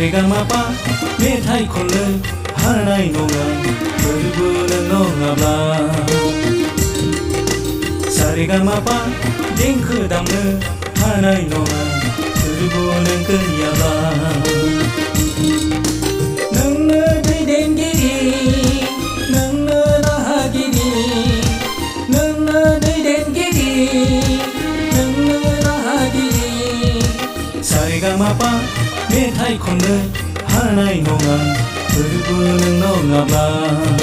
사리가마파 메타이 콘는 하나의 농안 불부는 농아블라 사리가마파 딩크 담는 하나의 농안 불부는 그야블라 능너의 댕기리 능너나 하기리 능너의 댕기리 능너나 하기리 사리가마파 메타이 콘는 하나의 농안 불부는 농아블라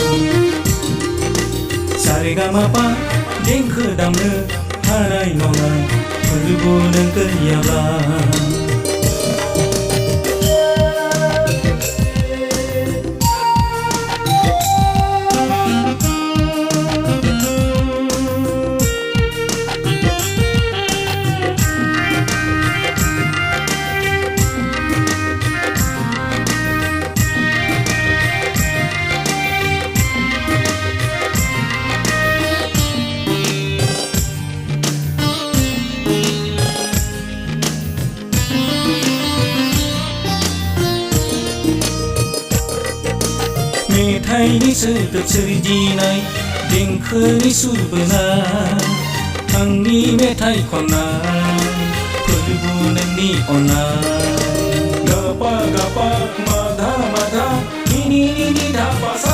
사리가마파 딩크 담는 하나의 농안 불부는 그야블라 메타이니 스득 스리지나이 딩크니 수브나 항니 메타이 콘나 불부는 니 오나 가파 가파 마다 마다 니니니니 다파사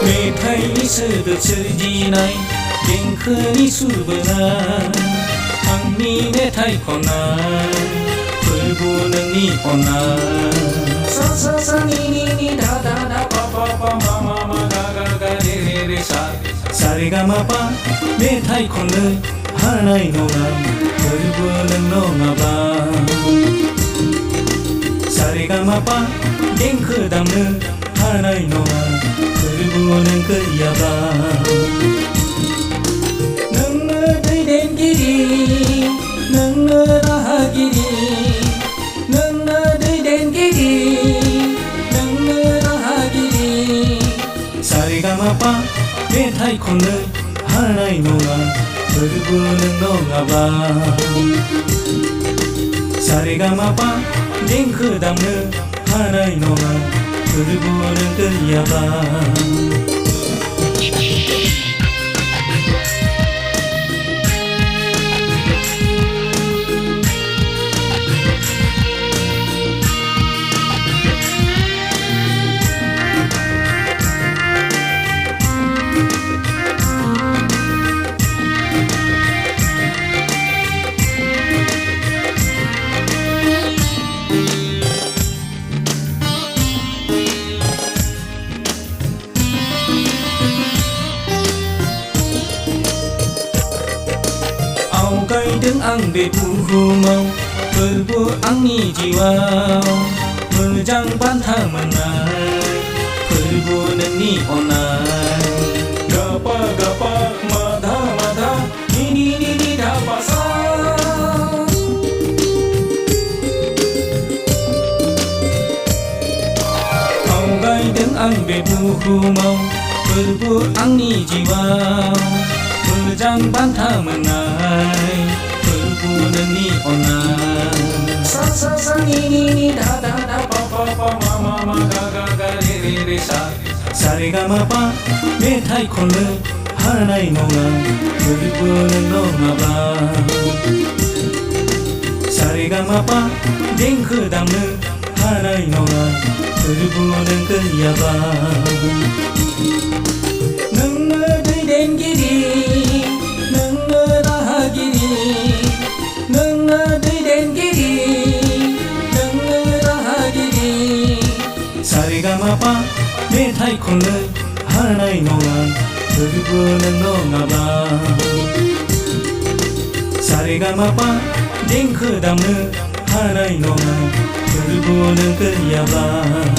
메타이니 스득 스리지나이 딩크니 수브나 항니 메타이 콘나 불부는 니 오나 사사사 니니니 다다다 파파파 마마마 가가가 레레레사 사리가마파 메타이 콘는 하나의 농안 불부는 농아블라 사리가마파 딩크 담는 하나의 농안 불부는 그야블라 능너의 댕기리 능너나 하기리 능너의 댕기리 능너나 하기리 사리가마파 메타이 콘는 하나의 농안 불부는 농아블라 사리가마파 딩크 담는 하나의 농안 불부는 그야블라 Gaideng ang bebuhumau Berbu angni jiwa Mejang bantah menai Berbunen ni onai Gapa-gapa mada-mada Nini-nini dapasa Au gaideng ang bebuhumau Berbu angni jiwa Mejang bantah menai Berbunen ni onai Sa-sa-sa ni-ni-ni da-da-da Pa-pa-pa ma-ma-ma ga-ga-ga re-re-re-sa 사리가마파 메타이 콘는 하나의 농안 불부는 농아블라 사리가마파 딩크 담는 하나의 농안 불부는 그야블라 능너의 댕기리 능너나 하기리 능너의 댕기리 능너나 하기리 사리가마파 메타이 콘는 하나의 농안 불부는 농아블라 사리가마파 딩크 담는 하나의 농안 불부는 그야블라